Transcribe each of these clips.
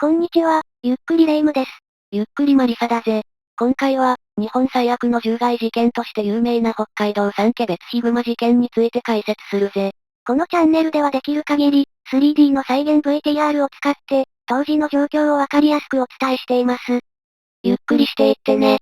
こんにちは、ゆっくりレ夢ムです。ゆっくりマリサだぜ。今回は、日本最悪の獣害事件として有名な北海道三毛別ヒグマ事件について解説するぜ。このチャンネルではできる限り、3D の再現 VTR を使って、当時の状況をわかりやすくお伝えしています。ゆっくりしていってね。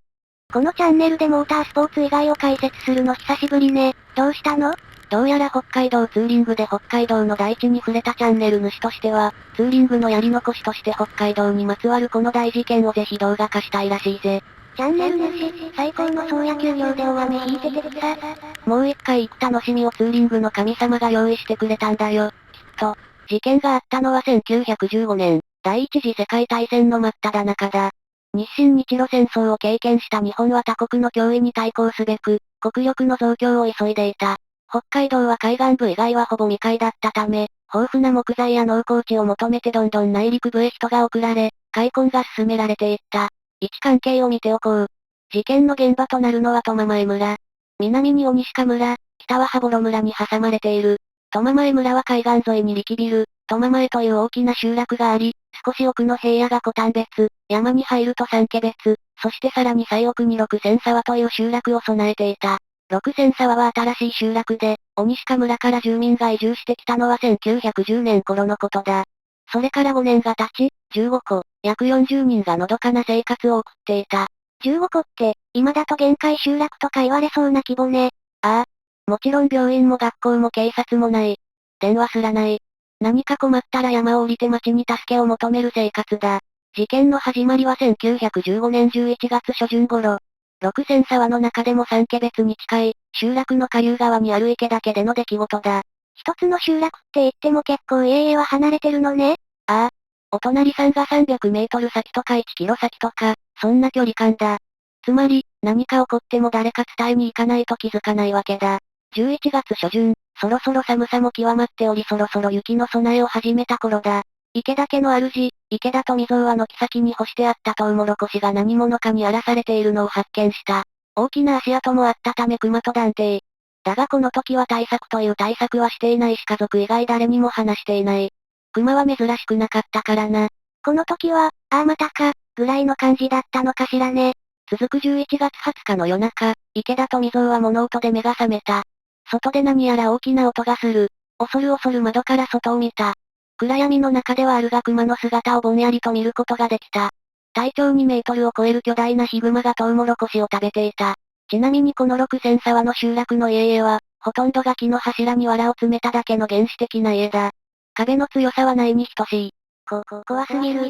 このチャンネルでモータースポーツ以外を解説するの久しぶりね。どうしたの？どうやら北海道ツーリングで北海道の大地に触れたチャンネル主としては、ツーリングのやり残しとして北海道にまつわるこの大事件をぜひ動画化したいらしいぜ。チャンネル主、最高の総野球場で大雨引いてて草。もう一回行く楽しみをツーリングの神様が用意してくれたんだよ、きっと。事件があったのは1915年、第一次世界大戦の真っ只中だ。日清日露戦争を経験した日本は他国の脅威に対抗すべく、国力の増強を急いでいた。北海道は海岸部以外はほぼ未開だったため、豊富な木材や農耕地を求めてどんどん内陸部へ人が送られ、開墾が進められていった。位置関係を見ておこう。事件の現場となるのは苫前村。南に鬼鹿村、北は羽幌村に挟まれている。苫前村は海岸沿いに力ビル、苫前という大きな集落があり、少し奥の平野が古丹別、山に入ると三毛別、そしてさらに最奥に六千沢という集落を備えていた。六千沢は新しい集落で、鬼鹿村から住民が移住してきたのは1910年頃のことだ。それから5年が経ち、15戸、約40人がのどかな生活を送っていた。15個って、今だと限界集落とか言われそうな規模ね。ああ。もちろん病院も学校も警察もない。電話すらない。何か困ったら山を降りて町に助けを求める生活だ。事件の始まりは1915年11月初旬頃。六千沢の中でも三毛別に近い、集落の下流側にある池だけでの出来事だ。一つの集落って言っても結構家々は離れてるのね。ああ。お隣さんが300メートル先とか1キロ先とか、そんな距離感だ。つまり、何か起こっても誰か伝えに行かないと気づかないわけだ。11月初旬、そろそろ寒さも極まっておりそろそろ雪の備えを始めた頃だ。池田家の主、池田富蔵は軒先に干してあったトウモロコシが何者かに荒らされているのを発見した。大きな足跡もあったため熊と断定。だがこの時は対策という対策はしていないし家族以外誰にも話していない。熊は珍しくなかったからな。この時は、ああまたか、ぐらいの感じだったのかしらね。続く11月20日の夜中、池田富蔵は物音で目が覚めた。外で何やら大きな音がする。恐る恐る窓から外を見た。暗闇の中ではあるが熊の姿をぼんやりと見ることができた。体長2メートルを超える巨大なヒグマがトウモロコシを食べていた。ちなみにこの六千沢の集落の家々は、ほとんどが木の柱に藁を詰めただけの原始的な家だ。壁の強さはないに等しい。怖すぎる。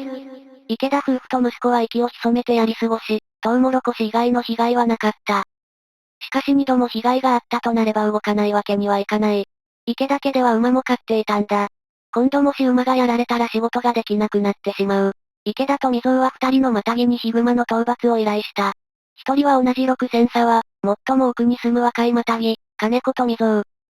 池田夫婦と息子は息を潜めてやり過ごし、トウモロコシ以外の被害はなかった。しかし2度も被害があったとなれば動かないわけにはいかない。池田家では馬も飼っていたんだ。今度もし馬がやられたら仕事ができなくなってしまう。池田と溝は2人のまたぎにヒグマの討伐を依頼した。1人は同じ六千沢、最も奥に住む若いまたぎ、金子と溝。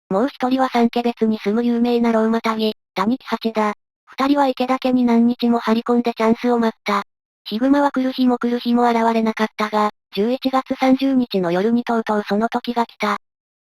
もう1人は三毛別に住む有名な老またぎ、谷木八だ。2人は池田家に何日も張り込んでチャンスを待った。ヒグマは来る日も来る日も現れなかったが、11月30日の夜にとうとうその時が来た。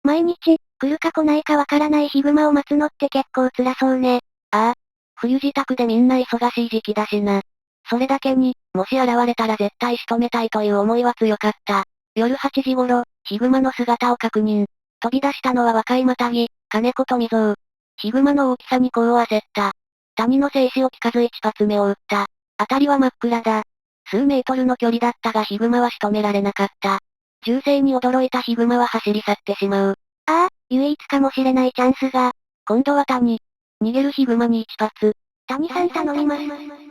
毎日、来るか来ないかわからないヒグマを待つのって結構辛そうね。ああ。冬支度でみんな忙しい時期だしな。それだけに、もし現れたら絶対仕留めたいという思いは強かった。夜8時頃、ヒグマの姿を確認。飛び出したのは若いまたぎ、金子と溝。ヒグマの大きさに功を焦った。谷の静止を聞かず一発目を撃った。辺りは真っ暗だ。数メートルの距離だったがヒグマは仕留められなかった。銃声に驚いたヒグマは走り去ってしまう。ああ、唯一かもしれないチャンスが。今度は谷。逃げるヒグマに一発。谷さん頼みます。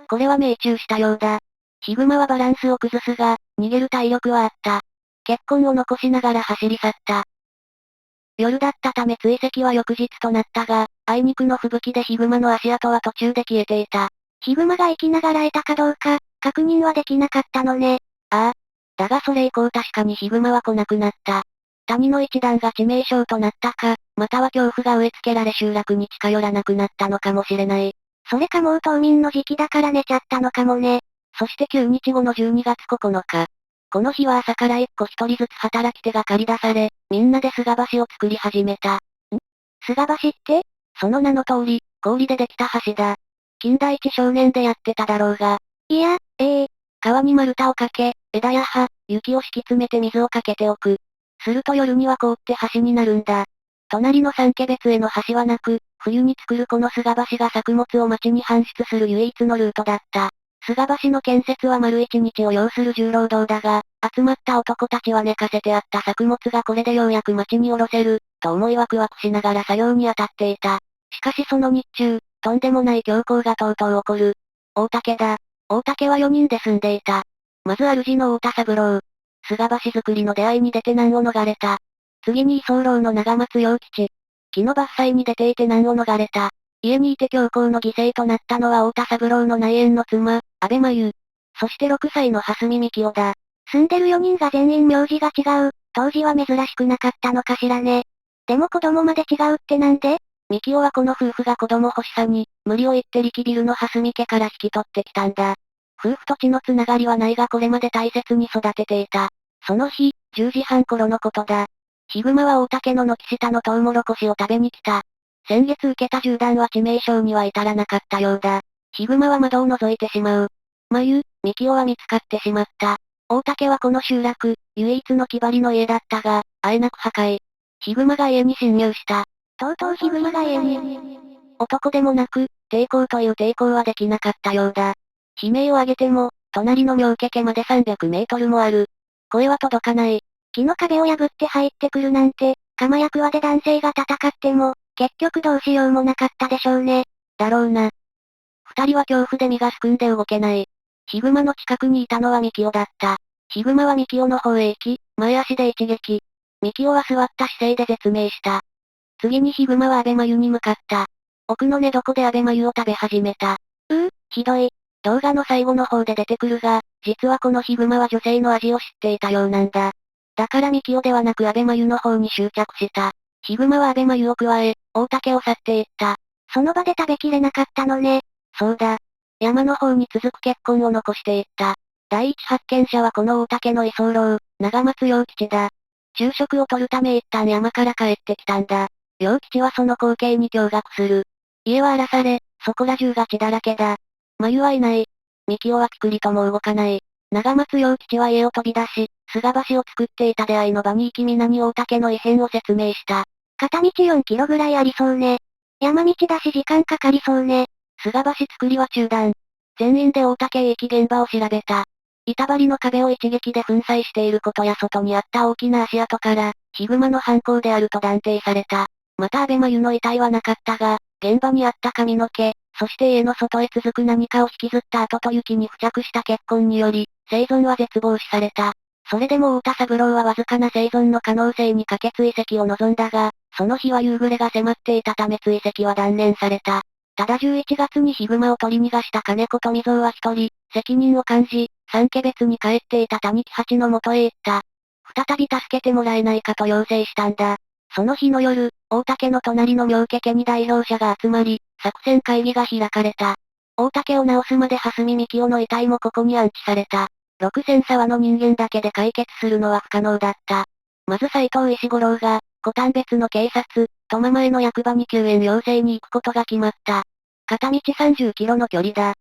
これは命中したようだ。ヒグマはバランスを崩すが、逃げる体力はあった。血痕を残しながら走り去った。夜だったため追跡は翌日となったが、あいにくの吹雪でヒグマの足跡は途中で消えていた。ヒグマが生きながらいたかどうか、確認はできなかったのね。ああ。だがそれ以降確かにヒグマは来なくなった。谷の一団が致命傷となったか、または恐怖が植え付けられ集落に近寄らなくなったのかもしれない。それかもう冬眠の時期だから寝ちゃったのかもね。そして9日後の12月9日。この日は朝から一個一人ずつ働き手が借り出され、みんなで菅橋を作り始めた。菅橋って？その名の通り、氷でできた橋だ。金田一少年でやってただろうが、いや、川に丸太をかけ、枝や葉、雪を敷き詰めて水をかけておく。すると夜には凍って橋になるんだ。隣の三家別への橋はなく、冬に作るこの菅橋が作物を町に搬出する唯一のルートだった。菅橋の建設は丸一日を要する重労働だが、集まった男たちは寝かせてあった作物がこれでようやく町に下ろせる、と思いワクワクしながら作業に当たっていた。しかしその日中、とんでもない凶行がとうとう起こる。大竹だ。大竹は4人で住んでいた。まず主の太田三郎。菅橋作りの出会いに出て難を逃れた。次に居候の長松洋吉。木の伐採に出ていて難を逃れた。家にいて強行の犠牲となったのは太田三郎の内縁の妻、安倍真由。そして6歳の蓮見幹夫だ。住んでる4人が全員名字が違う。当時は珍しくなかったのかしらね。でも子供まで違うってなんで？幹夫はこの夫婦が子供欲しさに、無理を言って力ビルの蓮見家から引き取ってきたんだ。夫婦と血のつながりはないがこれまで大切に育てていた。その日、10時半頃のことだ。ヒグマは大竹の軒下のトウモロコシを食べに来た。先月受けた銃弾は致命傷には至らなかったようだ。ヒグマは窓を覗いてしまう。幹夫は見つかってしまった。大竹はこの集落、唯一の木張りの家だったが、あえなく破壊。ヒグマが家に侵入した。とうとうヒグマが家に。男でもなく、抵抗という抵抗はできなかったようだ。悲鳴を上げても、隣の妙家家まで300メートルもある。声は届かない。木の壁を破って入ってくるなんて、鎌や桑で男性が戦っても、結局どうしようもなかったでしょうね。だろうな。二人は恐怖で身がすくんで動けない。ヒグマの近くにいたのは幹夫だった。ヒグマは幹夫の方へ行き、前足で一撃。幹夫は座った姿勢で絶命した。次にヒグマは安倍真由に向かった。奥の寝床で安倍真由を食べ始めた。ひどい。動画の最後の方で出てくるが、実はこのヒグマは女性の味を知っていたようなんだ。だから幹夫ではなく安倍真由の方に執着した。ヒグマは安倍真由を加え、大竹を去っていった。その場で食べきれなかったのね。そうだ。山の方に続く血痕を残していった。第一発見者はこの大竹の居候、長松洋吉だ。昼食を取るため一旦山から帰ってきたんだ。洋吉はその光景に驚愕する。家は荒らされ、そこら中が血だらけだ。真由はいない。幹夫はピクリとも動かない。長松洋吉は家を飛び出し、菅橋を作っていた出会いの場に行き皆に大竹の異変を説明した。片道4キロぐらいありそうね。山道だし時間かかりそうね。菅橋作りは中断。全員で大竹へ行き現場を調べた。板張りの壁を一撃で粉砕していることや外にあった大きな足跡から、ヒグマの犯行であると断定された。また安倍真由の遺体はなかったが、現場にあった髪の毛、そして家の外へ続く何かを引きずった後と雪に付着した血痕により、生存は絶望視された。それでも太田三郎はわずかな生存の可能性にかけ追跡を望んだが、その日は夕暮れが迫っていたため追跡は断念された。ただ11月にヒグマを取り逃がした金子富蔵は一人、責任を感じ、三家別に帰っていた谷木八の元へ行った。再び助けてもらえないかと要請したんだ。その日の夜、大竹の隣の妙家家に代表者が集まり、作戦会議が開かれた。大竹を直すまで蓮見幹夫の遺体もここに安置された。六千沢の人間だけで解決するのは不可能だった。まず斎藤石五郎が、古丹別の警察、苫前の役場に救援要請に行くことが決まった。片道30キロの距離だ。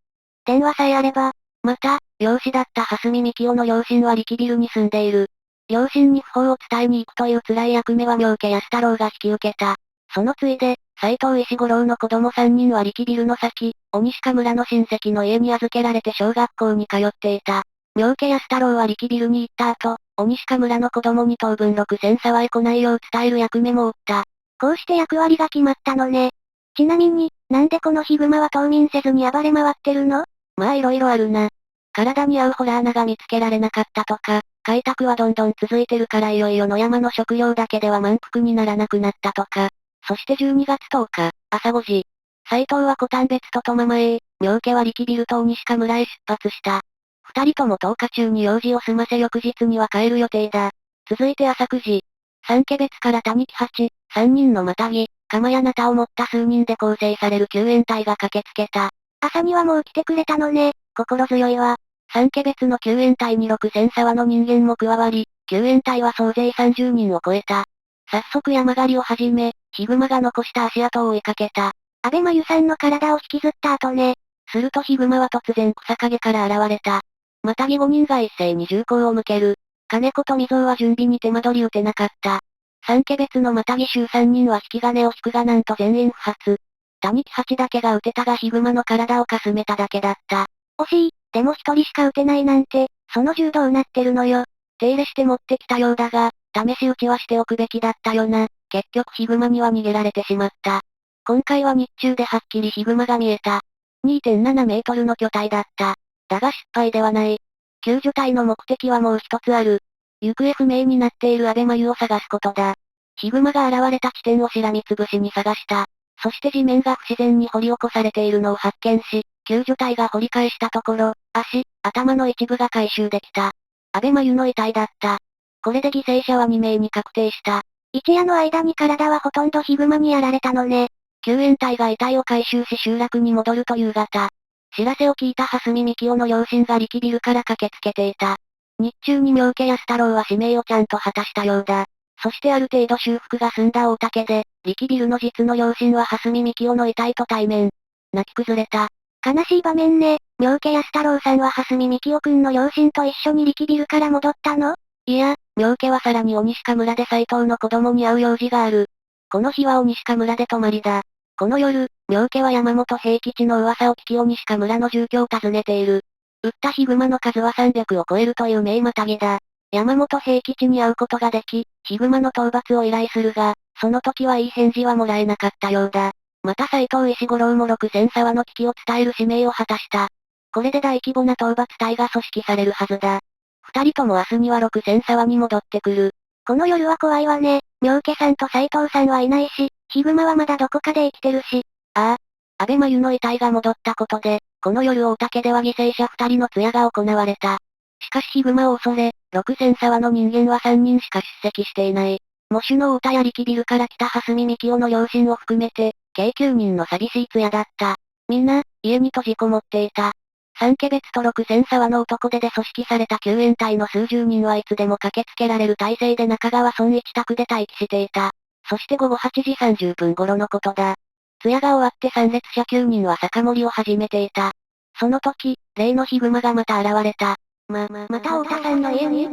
電話さえあれば。また、漁師だった蓮見幹夫の両親は力ビルに住んでいる。両親に訃報を伝えに行くという辛い役目は妙家安太郎が引き受けた。そのついで、斎藤石五郎の子供3人は力ビルの先、鬼鹿村の親戚の家に預けられて小学校に通っていた。妙家安太郎は力ビルに行った後、鬼鹿村の子供に当分6000沢へ来ないよう伝える役目も負った。こうして役割が決まったのね。ちなみに、なんでこのヒグマは冬眠せずに暴れ回ってるの？まあ色々あるな。体に合うホラー穴が見つけられなかったとか、開拓はどんどん続いてるからいよいよ野山の食料だけでは満腹にならなくなったとか。そして12月10日、朝5時。斎藤は古丹別と苫前へ、妙家は力ビルと鬼鹿村へ出発した。二人とも10日中に用事を済ませ翌日には帰る予定だ。続いて朝9時。三家別から谷木八、3人のまたぎ、鎌やナタを持った数人で構成される救援隊が駆けつけた。朝にはもう来てくれたのね。心強いわ。三家別の救援隊に6000沢の人間も加わり、救援隊は総勢30人を超えた。早速山狩りを始め、ヒグマが残した足跡を追いかけた。安倍真由さんの体を引きずった後ね。するとヒグマは突然草陰から現れた。またぎ5人が一斉に銃口を向ける。金子と溝は準備に手間取り打てなかった。三家別のまたぎ衆3人は引き金を引くがなんと全員不発。谷木八だけが撃てたがヒグマの体をかすめただけだった。惜しい、でも一人しか撃てないなんて、その銃どうなってるのよ。手入れして持ってきたようだが、試し撃ちはしておくべきだったよな。結局ヒグマには逃げられてしまった。今回は日中ではっきりヒグマが見えた。2.7 メートルの巨体だった。だが失敗ではない。救助隊の目的はもう一つある。行方不明になっている安倍真由を探すことだ。ヒグマが現れた地点をしらみつぶしに探した。そして地面が不自然に掘り起こされているのを発見し、救助隊が掘り返したところ、足、頭の一部が回収できた。安倍真由の遺体だった。これで犠牲者は2名に確定した。一夜の間に体はほとんどヒグマにやられたのね。救援隊が遺体を回収し集落に戻ると夕方。知らせを聞いた蓮見幹夫の両親が力ビルから駆けつけていた。日中に妙家安太郎は使命をちゃんと果たしたようだ。そしてある程度修復が済んだ大竹で、力ビルの実の両親は蓮見幹夫の遺体と対面。泣き崩れた。悲しい場面ね。妙家安太郎さんは蓮見幹夫くんの両親と一緒に力ビルから戻ったの？いや、妙家はさらに鬼鹿村で斎藤の子供に会う用事がある。この日は鬼鹿村で泊まりだ。この夜、妙家は山本平吉の噂を聞き鬼鹿村の住居を訪ねている。撃ったヒグマの数は300を超えるという名またぎだ。山本平吉に会うことができ、ヒグマの討伐を依頼するが、その時はいい返事はもらえなかったようだ。また斎藤石五郎も6000沢の危機を伝える使命を果たした。これで大規模な討伐隊が組織されるはずだ。二人とも明日には6000沢に戻ってくる。この夜は怖いわね。妙家さんと斎藤さんはいないし、ヒグマはまだどこかで生きてるし。ああ、安倍真由の遺体が戻ったことで、この夜大竹では犠牲者2人の通夜が行われた。しかしヒグマを恐れ、6000沢の人間は3人しか出席していない。喪主の太田や力ビルから来た蓮見幹夫の両親を含めて、計9人の寂しい通夜だった。みんな、家に閉じこもっていた。三家別と6000沢の男手で組織された救援隊の数十人はいつでも駆けつけられる体制で中川村一宅で待機していた。そして午後8時30分頃のことだ。通夜が終わって参列者9人は酒盛りを始めていた。その時、例のヒグマがまた現れた。また太田さんの家に？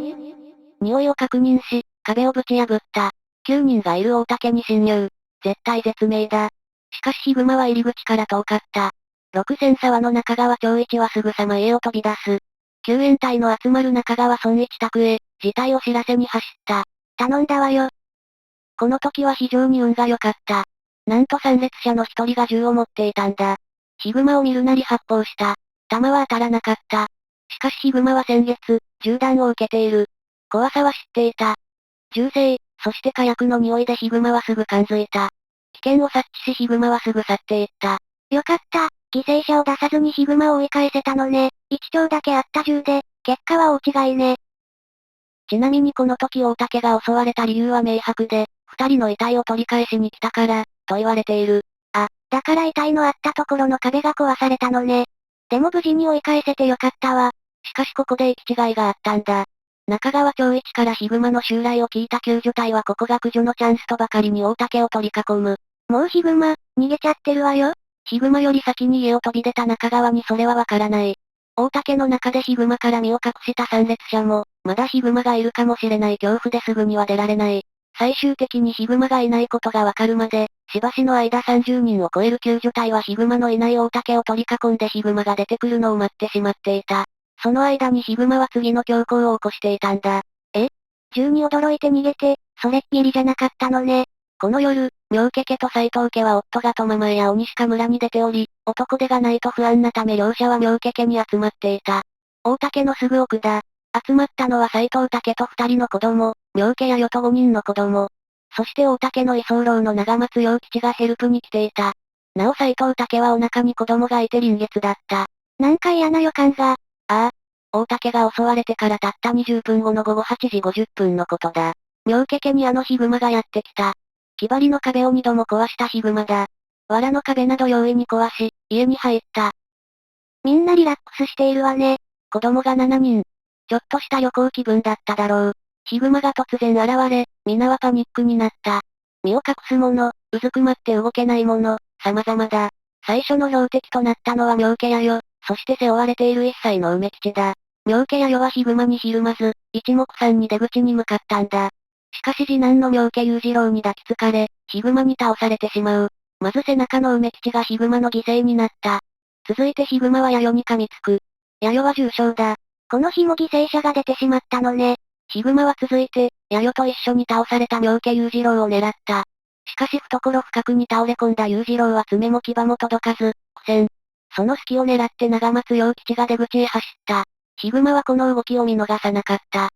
匂いを確認し、壁をぶち破った。9人がいる大竹に侵入。絶対絶命だ。しかしヒグマは入り口から遠かった。6000沢の中川長一はすぐさま家を飛び出す。救援隊の集まる中川村一宅へ、事態を知らせに走った。頼んだわよ。この時は非常に運が良かった。なんと参列者の一人が銃を持っていたんだ。ヒグマを見るなり発砲した。弾は当たらなかった。しかしヒグマは先月、銃弾を受けている。怖さは知っていた。銃声、そして火薬の匂いでヒグマはすぐ感づいた。危険を察知しヒグマはすぐ去っていった。よかった。犠牲者を出さずにヒグマを追い返せたのね。一丁だけあった銃で、結果は大違いね。ちなみにこの時大竹が襲われた理由は明白で、二人の遺体を取り返しに来たから、と言われている。あ、だから遺体のあったところの壁が壊されたのね。でも無事に追い返せてよかったわ。しかしここで行き違いがあったんだ。中川長一からヒグマの襲来を聞いた救助隊はここが駆除のチャンスとばかりに大竹を取り囲む。もうヒグマ、逃げちゃってるわよ。ヒグマより先に家を飛び出た中川にそれはわからない。大竹の中でヒグマから身を隠した参列者も、まだヒグマがいるかもしれない恐怖ですぐには出られない。最終的にヒグマがいないことがわかるまで、しばしの間30人を超える救助隊はヒグマのいない大竹を取り囲んでヒグマが出てくるのを待ってしまっていた。その間にヒグマは次の強行を起こしていたんだ。銃に驚いて逃げて、それっきりじゃなかったのね。この夜、妙家家と斎藤家は夫が苫前や鬼鹿村に出ており、男手がないと不安なため両者は妙家家に集まっていた。大竹のすぐ奥だ。集まったのは斎藤竹と二人の子供、妙家や与と5人の子供。そして大竹の居候の長松洋吉がヘルプに来ていた。なお斎藤竹はお腹に子供がいて臨月だった。なんか嫌な予感が。ああ。大竹が襲われてからたった20分後の午後8時50分のことだ。妙家家にあのヒグマがやってきた。木張りの壁を2度も壊したヒグマだ。藁の壁など容易に壊し、家に入った。みんなリラックスしているわね。子供が7人。ちょっとした旅行気分だっただろう。ヒグマが突然現れ、皆はパニックになった。身を隠すもの、うずくまって動けないもの、様々だ。最初の標的となったのは妙家弥代、そして背負われている1歳の梅吉だ。妙家弥代はヒグマにひるまず、一目散に出口に向かったんだ。しかし次男の妙家裕次郎に抱きつかれ、ヒグマに倒されてしまう。まず背中の梅吉がヒグマの犠牲になった。続いてヒグマは弥生に噛みつく。弥生は重傷だ。この日も犠牲者が出てしまったのね。ヒグマは続いて、弥生と一緒に倒された妙家裕次郎を狙った。しかし懐深くに倒れ込んだ裕次郎は爪も牙も届かず、苦戦。その隙を狙って長松洋吉が出口へ走った。ヒグマはこの動きを見逃さなかった。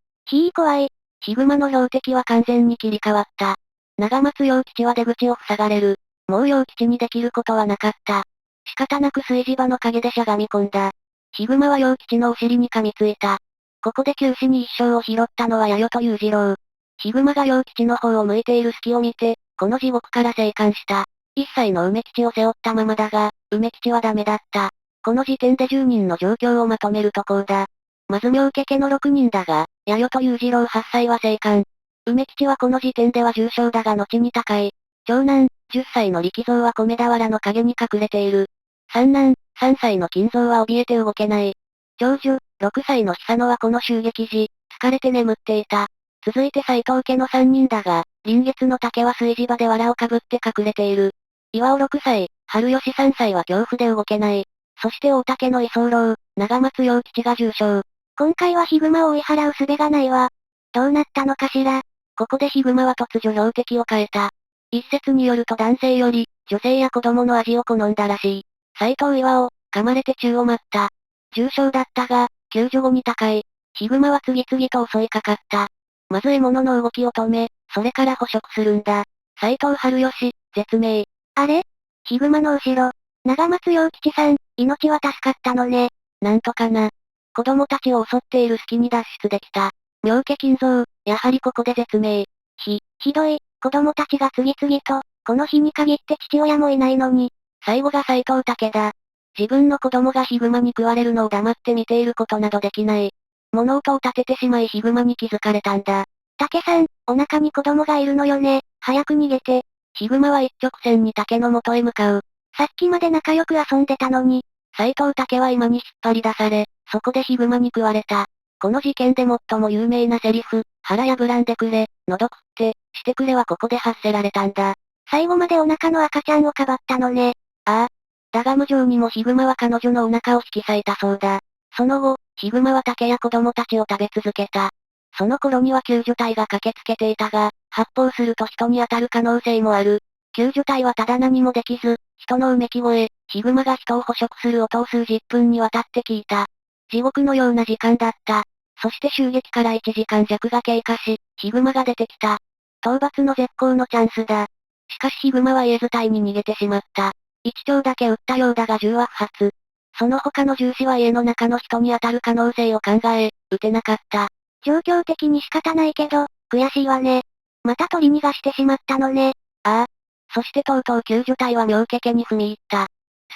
怖い。ヒグマの標的は完全に切り替わった。長松洋吉は出口を塞がれる。もう洋吉にできることはなかった。仕方なく炊事場の陰でしゃがみ込んだ。ヒグマは洋吉のお尻に噛みついた。ここで九死に一生を拾ったのは弥生と裕次郎。ヒグマが洋吉の方を向いている隙を見て、この地獄から生還した。一歳の梅吉を背負ったままだが、梅吉はダメだった。この時点で10人の状況をまとめるとこうだ。まず妙家家の6人だが、弥生と裕次郎8歳は生還。梅吉はこの時点では重傷だが後に高い。長男、10歳の力蔵は米俵の陰に隠れている。三男、3歳の金蔵は怯えて動けない。長女、6歳の久野はこの襲撃時、疲れて眠っていた。続いて斎藤家の3人だが、臨月の竹は炊事場で藁をかぶって隠れている。岩尾6歳、春吉3歳は恐怖で動けない。そして大竹の居候、長松洋吉が重傷。今回はヒグマを追い払う術がないわ。どうなったのかしら。ここでヒグマは突如標的を変えた。一説によると男性より、女性や子供の味を好んだらしい。斎藤岩を、噛まれて宙を舞った。重傷だったが、救助後に高い。ヒグマは次々と襲いかかった。まず獲物の動きを止め、それから捕食するんだ。斎藤春吉、絶命。あれ？ヒグマの後ろ。長松洋吉さん、命は助かったのね。なんとかな。子供たちを襲っている隙に脱出できた。妙家金蔵、やはりここで絶命。ひどい、子供たちが次々と、この日に限って父親もいないのに。最後が斎藤武だ。自分の子供がヒグマに食われるのを黙って見ていることなどできない。物音を立ててしまいヒグマに気づかれたんだ。竹さん、お腹に子供がいるのよね。早く逃げて。ヒグマは一直線に竹の元へ向かう。さっきまで仲良く遊んでたのに。斎藤武は今に引っ張り出され、そこでヒグマに食われた。この事件で最も有名なセリフ、腹破らんでくれ、喉食って、してくれはここで発せられたんだ。最後までお腹の赤ちゃんをかばったのね。ああ。だが無情にもヒグマは彼女のお腹を引き裂いたそうだ。その後、ヒグマは竹や子供たちを食べ続けた。その頃には救助隊が駆けつけていたが、発砲すると人に当たる可能性もある。救助隊はただ何もできず、人のうめき声、ヒグマが人を捕食する音を数十分にわたって聞いた。地獄のような時間だった。そして襲撃から1時間弱が経過し、ヒグマが出てきた。討伐の絶好のチャンスだ。しかしヒグマは家伝いに逃げてしまった。一丁だけ撃ったようだが銃は不発。その他の銃士は家の中の人に当たる可能性を考え、撃てなかった。状況的に仕方ないけど、悔しいわね。また取り逃がしてしまったのね。ああ。そしてとうとう救助隊は妙家家に踏み入った。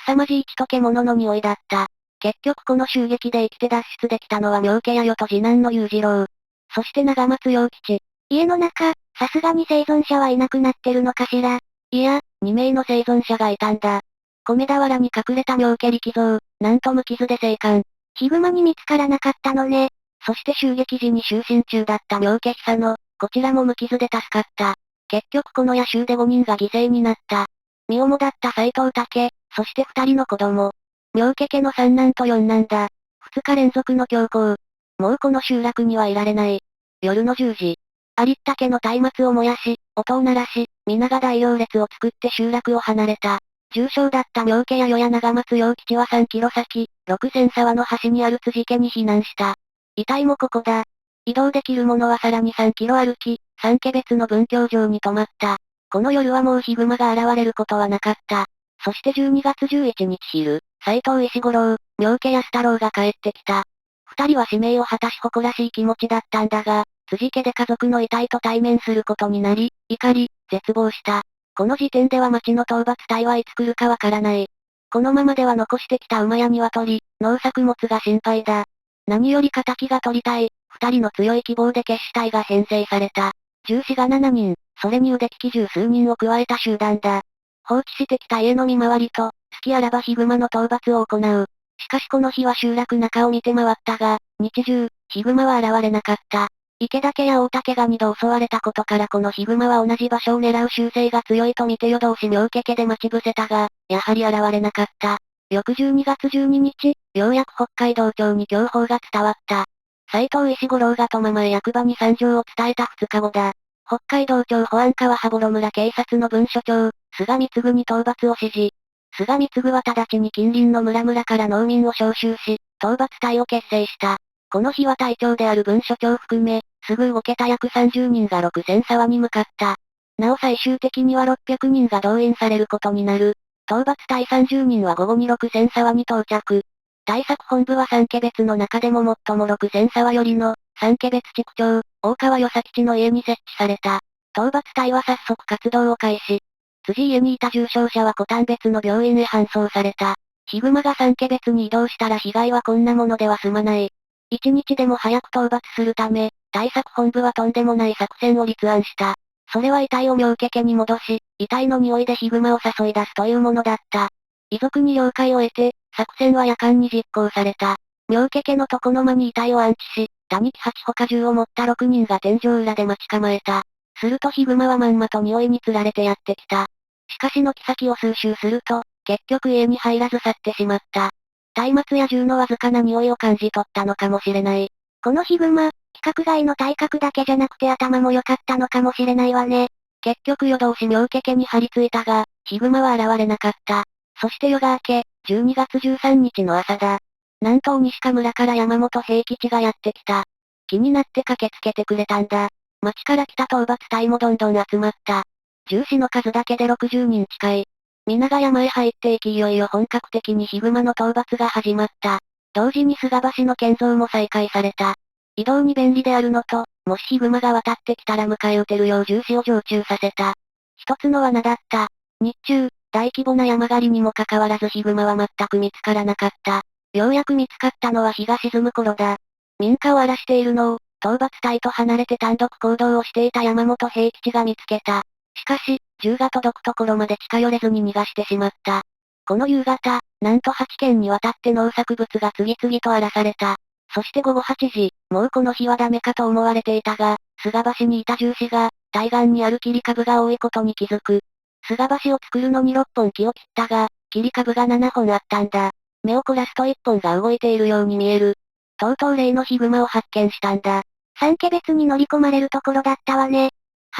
凄まじい血と獣の匂いだった。結局この襲撃で生きて脱出できたのは妙家弥生と次男の裕次郎。そして長松洋吉。家の中、さすがに生存者はいなくなってるのかしら。いや、2名の生存者がいたんだ。米俵に隠れた妙家力蔵、なんと無傷で生還。ヒグマに見つからなかったのね。そして襲撃時に就寝中だった妙家久野、こちらも無傷で助かった。結局この野襲で5人が犠牲になった。身重だった斎藤武、そして2人の子供。妙家家の三男と四男だ。2日連続の強行。もうこの集落にはいられない。夜の10時。ありったけの松明を燃やし、音を鳴らし、皆が大行列を作って集落を離れた。重傷だった妙家弥生や長松洋吉は3キロ先、六千沢の端にある辻家に避難した。遺体もここだ。移動できる者はさらに3キロ歩き、三家別の分教場に泊まった。この夜はもうヒグマが現れることはなかった。そして12月11日昼、斎藤石五郎、妙家安太郎が帰ってきた。二人は使命を果たし誇らしい気持ちだったんだが、辻家で家族の遺体と対面することになり、怒り、絶望した。この時点では町の討伐隊はいつ来るかわからない。このままでは残してきた馬や鶏、農作物が心配だ。何より仇が取りたい、二人の強い希望で決死隊が編成された。銃士が7人、それに腕利き十数人を加えた集団だ。放置してきた家の見回りと、隙あらばヒグマの討伐を行う。しかしこの日は集落中を見て回ったが、日中、ヒグマは現れなかった。池岳や大竹が2度襲われたことからこのヒグマは同じ場所を狙う習性が強いと見て夜通し妙家家で待ち伏せたが、やはり現れなかった。翌12月12日、ようやく北海道庁に情報が伝わった。斉藤石五郎が苫前役場に惨状を伝えた2日後だ。北海道庁保安課は羽幌村警察の分署長、菅貢に討伐を指示。菅貢は直ちに近隣の村から農民を招集し、討伐隊を結成した。この日は隊長である分署長含め、すぐ動けた約30人が6000沢に向かった。なお最終的には600人が動員されることになる。討伐隊30人は午後に6000沢に到着。対策本部は三家別の中でも最も6000沢よりの、三家別地区長、大川与崎地の家に設置された。討伐隊は早速活動を開始。辻家にいた重傷者は古丹別の病院へ搬送された。ヒグマが三家別に移動したら被害はこんなものでは済まない。一日でも早く討伐するため、対策本部はとんでもない作戦を立案した。それは遺体を妙家家に戻し、遺体の匂いでヒグマを誘い出すというものだった。遺族に了解を得て、作戦は夜間に実行された。妙家家の床の間に遺体を安置し、谷木八他銃を持った6人が天井裏で待ち構えた。するとヒグマはまんまと匂いに釣られてやってきた。しかし軒先を数周すると、結局家に入らず去ってしまった。松明や銃のわずかな匂いを感じ取ったのかもしれない。このヒグマ、規格外の体格だけじゃなくて頭も良かったのかもしれないわね。結局夜通し妙家家に張り付いたが、ヒグマは現れなかった。そして夜が明け、12月13日の朝だ。なんと西川村から山本平吉がやってきた。気になって駆けつけてくれたんだ。町から来た討伐隊もどんどん集まった。銃士の数だけで60人近い。皆が山へ入っていきいよいよ本格的にヒグマの討伐が始まった。同時に菅橋の建造も再開された。移動に便利であるのと、もしヒグマが渡ってきたら迎え撃てるよう銃士を常駐させた。一つの罠だった。日中、大規模な山狩りにもかかわらずヒグマは全く見つからなかった。ようやく見つかったのは日が沈む頃だ。民家を荒らしているのを、討伐隊と離れて単独行動をしていた山本平吉が見つけた。しかし、銃が届くところまで近寄れずに逃がしてしまった。この夕方、なんと8件にわたって農作物が次々と荒らされた。そして午後8時、もうこの日はダメかと思われていたが、菅橋にいた銃士が、対岸にある切り株が多いことに気づく。菅橋を作るのに6本木を切ったが、切り株が7本あったんだ。目を凝らすと1本が動いているように見える。とうとう例のヒグマを発見したんだ。三家別に乗り込まれるところだったわね。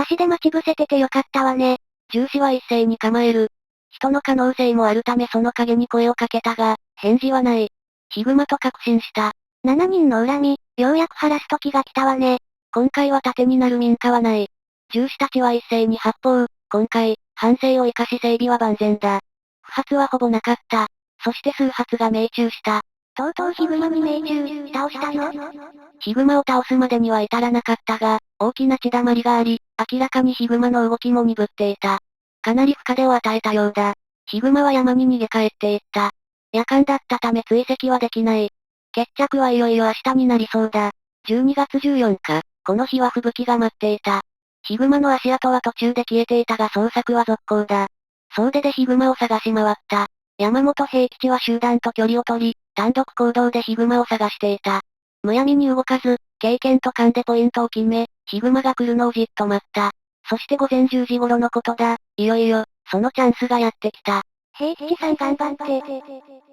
橋で待ち伏せててよかったわね。銃士は一斉に構える。人の可能性もあるためその影に声をかけたが、返事はない。ヒグマと確信した。7人の恨み、ようやく晴らす時が来たわね。今回は盾になる民家はない。銃士たちは一斉に発砲。今回、反省を生かし整備は万全だ。不発はほぼなかった。そして数発が命中した。とうとうヒグマに命中、倒したの？ヒグマを倒すまでには至らなかったが、大きな血だまりがあり、明らかにヒグマの動きも鈍っていた。かなり深手を与えたようだ。ヒグマは山に逃げ帰っていった。夜間だったため追跡はできない。決着はいよいよ明日になりそうだ。12月14日、この日は吹雪が待っていた。ヒグマの足跡は途中で消えていたが捜索は続行だ。総出でヒグマを探し回った。山本平吉は集団と距離を取り、単独行動でヒグマを探していた。むやみに動かず、経験と勘でポイントを決め、ヒグマが来るのをじっと待った。そして午前10時頃のことだ。いよいよ、そのチャンスがやってきた。平吉さん頑張って。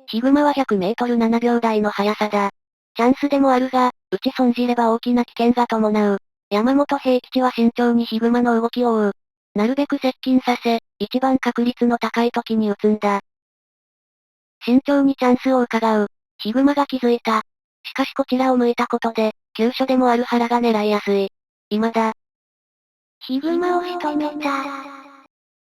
ヒグマは100メートル7秒台の速さだ。チャンスでもあるが、打ち損じれば大きな危険が伴う。山本平吉は慎重にヒグマの動きを追う。なるべく接近させ、一番確率の高い時に撃つんだ。慎重にチャンスを伺う。ヒグマが気づいた。しかしこちらを向いたことで、急所でもある腹が狙いやすい。今だ。ヒグマを仕留めた。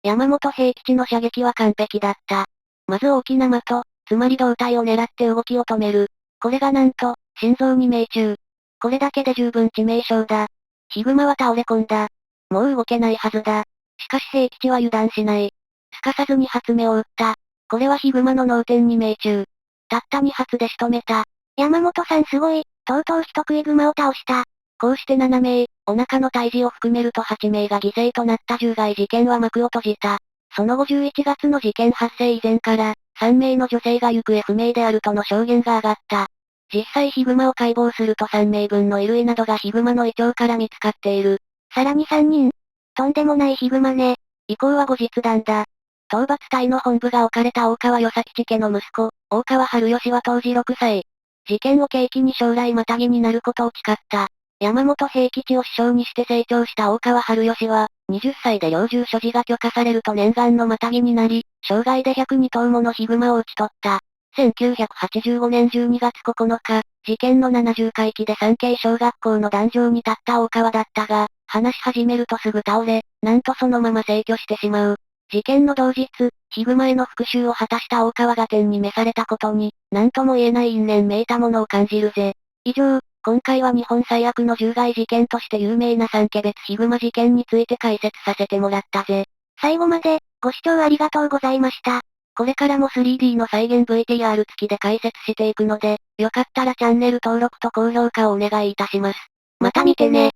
山本平吉の射撃は完璧だった。まず大きな的、つまり胴体を狙って動きを止める。これがなんと、心臓に命中。これだけで十分致命傷だ。ヒグマは倒れ込んだ。もう動けないはずだ。しかし平吉は油断しない。すかさず2発目を撃った。これはヒグマの脳天に命中。たった2発で仕留めた。山本さんすごい、とうとう人食いグマを倒した。こうして7名、お腹の胎児を含めると8名が犠牲となった獣害事件は幕を閉じた。その後11月の事件発生以前から、3名の女性が行方不明であるとの証言が上がった。実際ヒグマを解剖すると3名分の衣類などがヒグマの胃腸から見つかっている。さらに3人。とんでもないヒグマね。以降は後日談だ。討伐隊の本部が置かれた大川与崎地家の息子、大川春吉は当時6歳。事件を契機に将来マタギになることを誓った。山本平吉を師匠にして成長した大川春吉は、20歳で猟銃所持が許可されると念願のマタギになり、生涯で102頭ものヒグマを討ち取った。1985年12月9日、事件の70回忌で三景小学校の壇上に立った大川だったが、話し始めるとすぐ倒れ、なんとそのまま逝去してしまう。事件の同日、ヒグマへの復讐を果たした大川が天に召されたことに、なんとも言えない因縁めいたものを感じるぜ。以上、今回は日本最悪の獣害事件として有名な三家別ヒグマ事件について解説させてもらったぜ。最後まで、ご視聴ありがとうございました。これからも 3D の再現 VTR 付きで解説していくので、よかったらチャンネル登録と高評価をお願いいたします。また見てね。